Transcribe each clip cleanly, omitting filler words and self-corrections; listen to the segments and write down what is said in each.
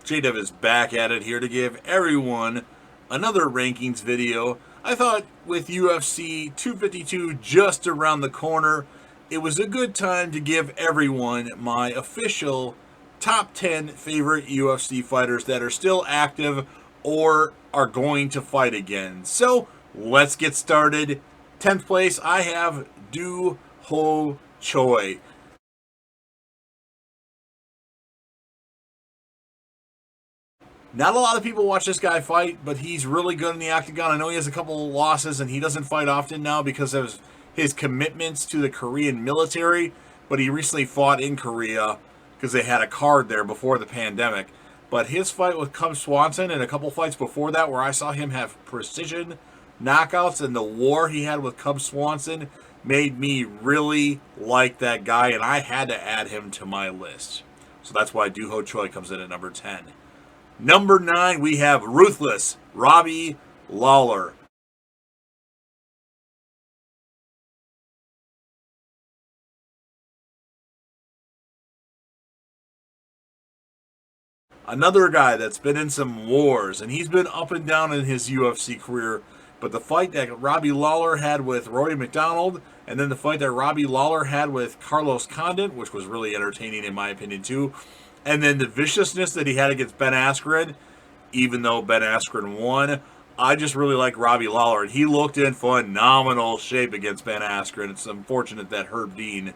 JDev is back at it here to give everyone another rankings video. I thought with UFC 252 just around the corner, it was a good time to give everyone my official top 10 favorite UFC fighters that are still active or are going to fight again. So let's get started. 10th place, I have Do Ho Choi. Not a lot of people watch this guy fight, but he's really good in the octagon. I know he has a couple of losses and he doesn't fight often now because of his commitments to the Korean military, but he recently fought in Korea because they had a card there before the pandemic. But his fight with Cub Swanson and a couple fights before that where I saw him have precision knockouts, and the war he had with Cub Swanson made me really like that guy, and I had to add him to my list. So that's why Do Ho Choi comes in at number 10. Number 9, we have Ruthless Robbie Lawler. Another guy that's been in some wars, and he's been up and down in his UFC career. But the fight that Robbie Lawler had with Rory McDonald, and then the fight that Robbie Lawler had with Carlos Condit, which was really entertaining in my opinion too, and then the viciousness that he had against Ben Askren, even though Ben Askren won, I just really like Robbie Lawler, and he looked in phenomenal shape against Ben Askren. It's unfortunate that Herb Dean,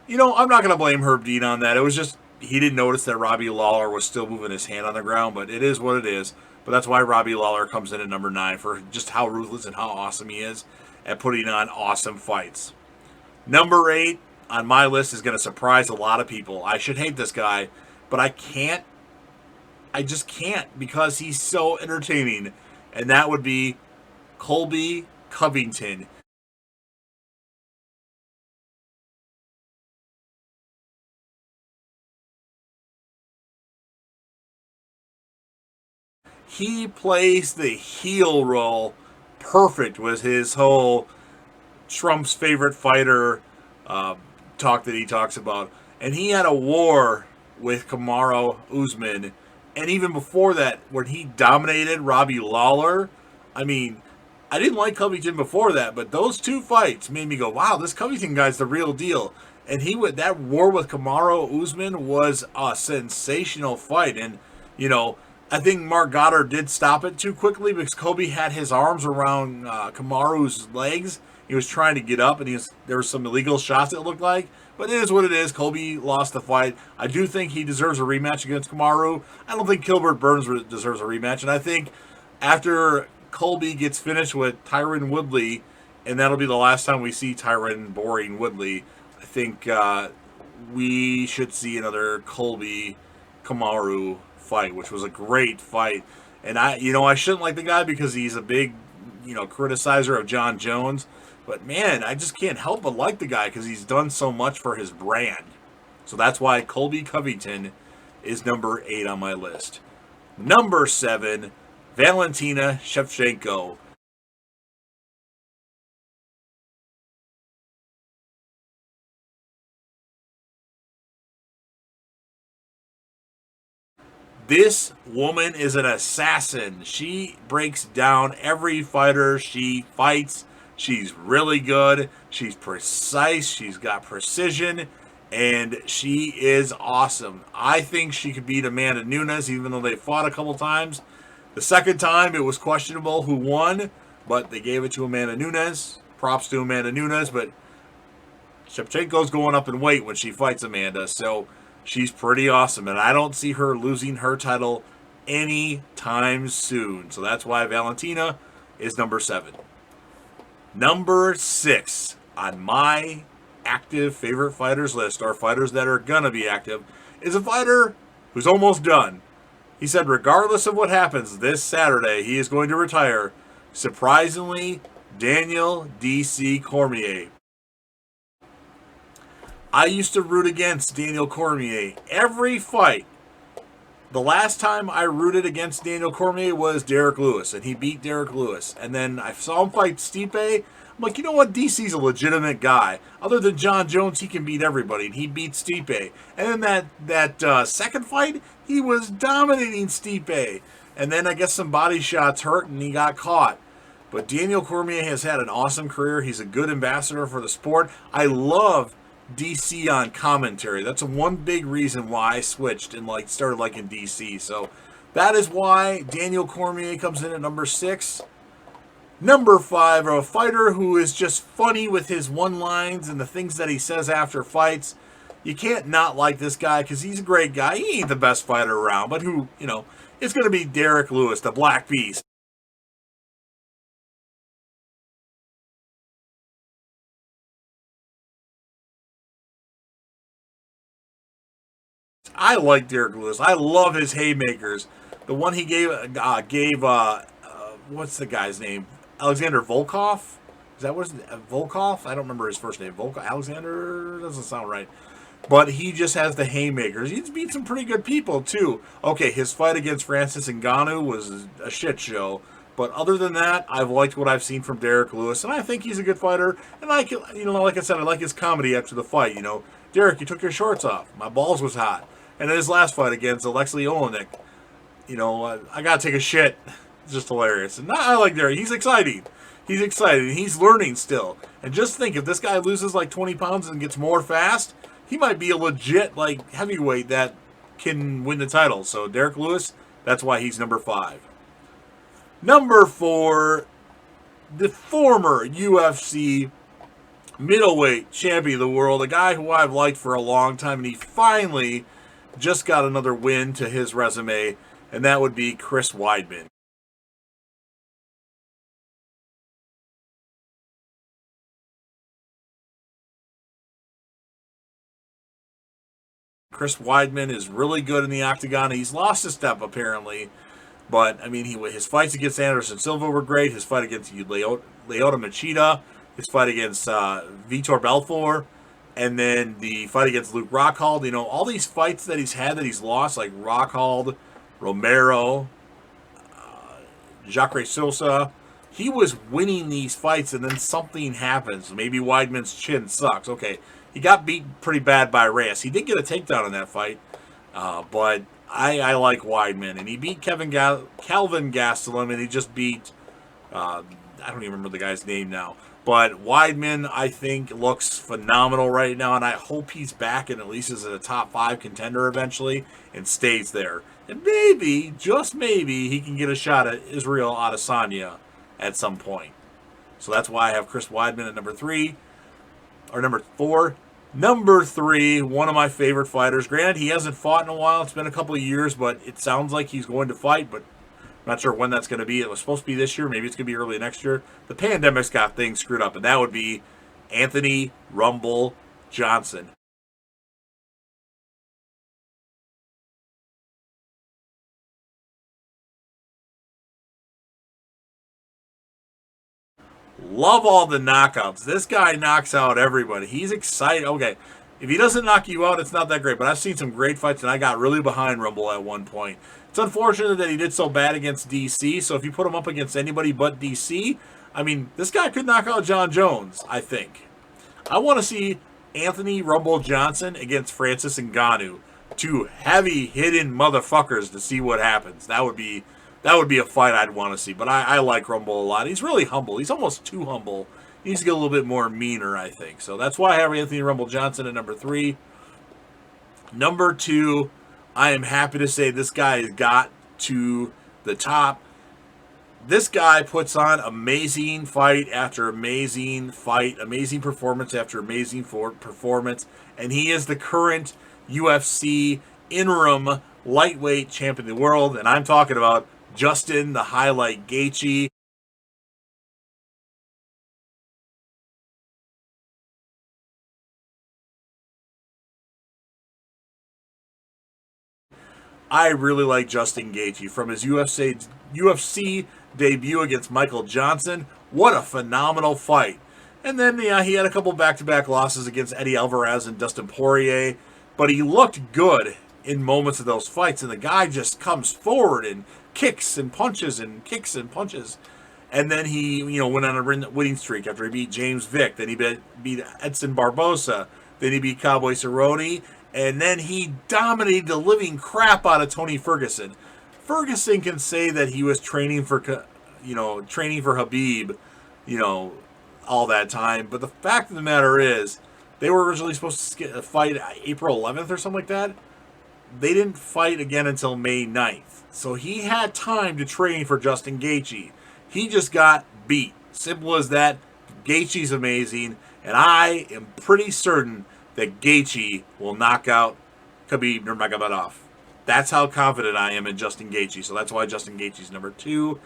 I'm not going to blame Herb Dean on that. It was just he didn't notice that Robbie Lawler was still moving his hand on the ground, but it is what it is. But that's why Robbie Lawler comes in at number 9 for just how ruthless and how awesome he is at putting on awesome fights. Number 8 on my list is going to surprise a lot of people. I should hate this guy, but I can't. I just can't because he's so entertaining. And that would be Colby Covington. He plays the heel role perfect with his whole Trump's favorite fighter talk that he talks about. And he had a war with Kamaru Usman. And even before that, when he dominated Robbie Lawler, I mean, I didn't like Covington before that, but those two fights made me go, wow, this Covington guy's the real deal. And that war with Kamaru Usman was a sensational fight. And, I think Mark Goddard did stop it too quickly because Kobe had his arms around Kamaru's legs. He was trying to get up, and there were some illegal shots, it looked like. But it is what it is. Kobe lost the fight. I do think he deserves a rematch against Kamaru. I don't think Gilbert Burns deserves a rematch. And I think after Colby gets finished with Tyron Woodley, and that'll be the last time we see Tyron boring Woodley, I think we should see another Colby Kamaru fight, which was a great fight. And I shouldn't like the guy because he's a big, criticizer of Jon Jones. But man, I just can't help but like the guy because he's done so much for his brand. So that's why Colby Covington is number 8 on my list. Number 7, Valentina Shevchenko. This woman is an assassin. She breaks down every fighter she fights. She's really good. She's precise. She's got precision. And she is awesome. I think she could beat Amanda Nunes, even though they fought a couple times. The second time, it was questionable who won, but they gave it to Amanda Nunes. Props to Amanda Nunes, but Shevchenko's going up in weight when she fights Amanda, so she's pretty awesome, and I don't see her losing her title anytime soon. So that's why Valentina is number 7. Number 6 on my active favorite fighters list, or fighters that are going to be active, is a fighter who's almost done. He said regardless of what happens this Saturday, he is going to retire. Surprisingly, Daniel D.C. Cormier. I used to root against Daniel Cormier every fight The last time I rooted against Daniel Cormier was Derrick Lewis, and he beat Derrick Lewis. And then I saw him fight Stipe. I'm like, you know what? DC's a legitimate guy. Other than Jon Jones, he can beat everybody, and he beat Stipe. And then that second fight, he was dominating Stipe. And then I guess some body shots hurt, and he got caught. But Daniel Cormier has had an awesome career. He's a good ambassador for the sport. I love DC on commentary. That's one big reason why I switched and started liking DC. So that is why Daniel Cormier comes in at number 6. Number 5, a fighter who is just funny with his one-lines and the things that he says after fights. You can't not like this guy because he's a great guy. He ain't the best fighter around, but who, it's going to be Derrick Lewis, the Black Beast. I like Derrick Lewis. I love his haymakers. The one he gave what's the guy's name? Alexander Volkov? Is that what it's Volkov? I don't remember his first name. Alexander doesn't sound right. But he just has the haymakers. He's beat some pretty good people too. Okay, his fight against Francis Ngannou was a shit show. But other than that, I've liked what I've seen from Derrick Lewis, and I think he's a good fighter. And like I said, I like his comedy after the fight. Derrick, you took your shorts off. My balls was hot. And in his last fight against Alexei Olenek, I gotta take a shit. It's just hilarious. And I like Derrick. He's exciting. He's excited. He's learning still. And just think, if this guy loses 20 pounds and gets more fast, he might be a legit heavyweight that can win the title. So Derrick Lewis, that's why he's number 5. Number 4, the former UFC middleweight champion of the world, a guy who I've liked for a long time, and he finally just got another win to his resume, and that would be Chris Weidman. Chris Weidman is really good in the octagon. He's lost a step, apparently. But, his fights against Anderson Silva were great. His fight against Lyoto Machida. His fight against Vitor Belfort. And then the fight against Luke Rockhold. All these fights that he's had that he's lost, like Rockhold, Romero, Jacare Souza. He was winning these fights, and then something happens. Maybe Weidman's chin sucks. Okay, he got beat pretty bad by Reyes. He did get a takedown in that fight, but I like Weidman. And he beat Calvin Gastelum, and he just beat, I don't even remember the guy's name now. But Weidman, I think, looks phenomenal right now, and I hope he's back and at least is a top 5 contender eventually and stays there. And maybe, just maybe, he can get a shot at Israel Adesanya at some point. So that's why I have Chris Weidman at number 4. Number 3, one of my favorite fighters. Granted, he hasn't fought in a while. It's been a couple of years, but it sounds like he's going to fight, but I'm not sure when that's going to be. It was supposed to be this year. Maybe it's going to be early next year. The pandemic's got things screwed up, and that would be Anthony Rumble Johnson. Love all the knockouts. This guy knocks out everybody. He's excited. Okay, if he doesn't knock you out, it's not that great. But I've seen some great fights, and I got really behind Rumble at one point. It's unfortunate that he did so bad against DC. So if you put him up against anybody but DC, this guy could knock out Jon Jones, I think. I want to see Anthony Rumble Johnson against Francis Ngannou. 2 heavy-hitting motherfuckers to see what happens. That would be a fight I'd want to see. But I like Rumble a lot. He's really humble. He's almost too humble. He needs to get a little bit more meaner, I think. So that's why I have Anthony Rumble Johnson at number 3. Number 2, I am happy to say this guy has got to the top. This guy puts on amazing fight after amazing fight, amazing performance after amazing performance, and he is the current UFC interim lightweight champion of the world, and I'm talking about Justin the Highlight Gaethje. I really like Justin Gaethje from his UFC debut against Michael Johnson. What a phenomenal fight. And then he had a couple back-to-back losses against Eddie Alvarez and Dustin Poirier, but he looked good in moments of those fights, and the guy just comes forward and kicks and punches and kicks and punches. And then he, went on a winning streak after he beat James Vick. Then he beat Edson Barbosa. Then he beat Cowboy Cerrone. And then he dominated the living crap out of Tony Ferguson. Ferguson can say that he was training for Habib, all that time. But the fact of the matter is, they were originally supposed to fight April 11th or something like that. They didn't fight again until May 9th. So he had time to train for Justin Gaethje. He just got beat. Simple as that. Gaethje's amazing. And I am pretty certain that Gaethje will knock out Khabib Nurmagomedov. That's how confident I am in Justin Gaethje. So that's why Justin Gaethje's number 2.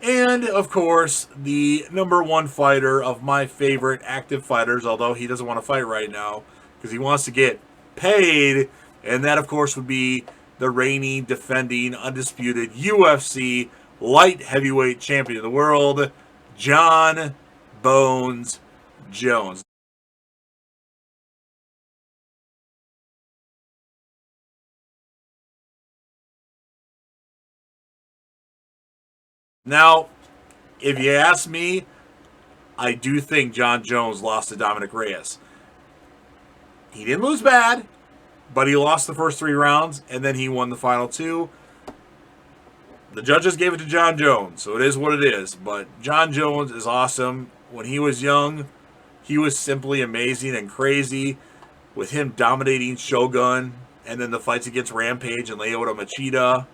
And, of course, the number 1 fighter of my favorite active fighters, although he doesn't want to fight right now because he wants to get paid. And that, of course, would be the reigning, defending, undisputed UFC light heavyweight champion of the world, Jon Bones Jones. Now, if you ask me, I do think Jon Jones lost to Dominic Reyes. He didn't lose bad, but he lost the first 3 rounds, and then he won the final 2. The judges gave it to Jon Jones, so it is what it is. But Jon Jones is awesome. When he was young, he was simply amazing and crazy, with him dominating Shogun, and then the fights against Rampage and Lyoto Machida,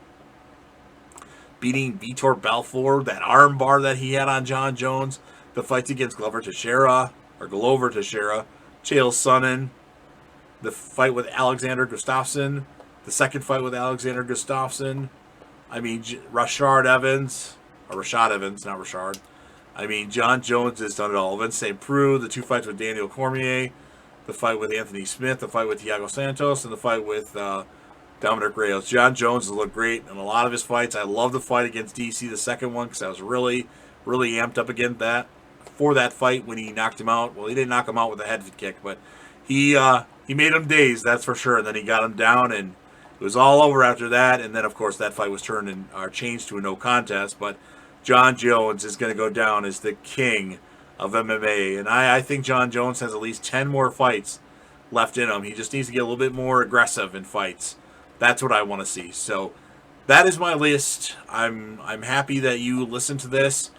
beating Vitor Belfort, that arm bar that he had on Jon Jones, the fights against Glover Teixeira, Chael Sonnen, the fight with Alexander Gustafsson, the second fight with Alexander Gustafsson. I mean, Rashad Evans, not Rashard. I mean, Jon Jones has done it all. Vince St. Preux, the 2 fights with Daniel Cormier, the fight with Anthony Smith, the fight with Thiago Santos, and the fight with Dominic Reyes. Jon Jones has looked great in a lot of his fights. I love the fight against DC, the second one, because I was really, really amped up against that for that fight when he knocked him out. Well, he didn't knock him out with a head kick, but he made him dazed, that's for sure. And then he got him down, and it was all over after that. And then, of course, that fight was changed to a no contest. But Jon Jones is going to go down as the king of MMA. And I think Jon Jones has at least 10 more fights left in him. He just needs to get a little bit more aggressive in fights. That's what I want to see. So that is my list. I'm happy that you listened to this.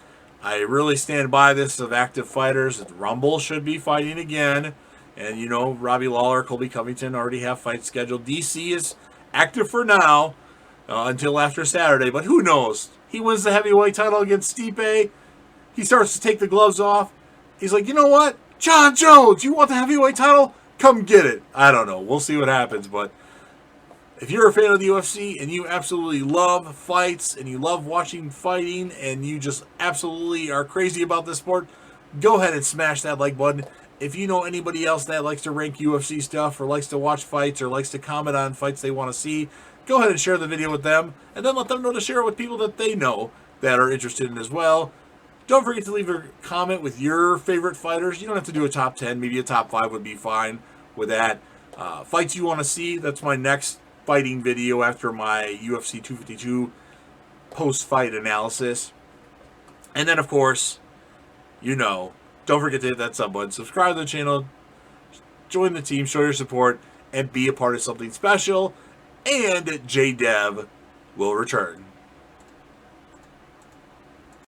I really stand by this of active fighters. Rumble should be fighting again. And, Robbie Lawler, Colby Covington already have fights scheduled. DC is active for now until after Saturday. But who knows? He wins the heavyweight title against Stipe. He starts to take the gloves off. He's like, you know what? Jon Jones, you want the heavyweight title? Come get it. I don't know. We'll see what happens. But if you're a fan of the UFC and you absolutely love fights and you love watching fighting and you just absolutely are crazy about this sport, go ahead and smash that like button. If you know anybody else that likes to rank UFC stuff or likes to watch fights or likes to comment on fights they want to see, go ahead and share the video with them and then let them know to share it with people that they know that are interested in as well. Don't forget to leave a comment with your favorite fighters. You don't have to do a top 10. Maybe a top 5 would be fine with that. Fights you want to see, that's my next fighting video after my UFC 252 post-fight analysis. And then, of course, don't forget to hit that sub button, subscribe to the channel, join the team, show your support, and be a part of something special. And JDev will return.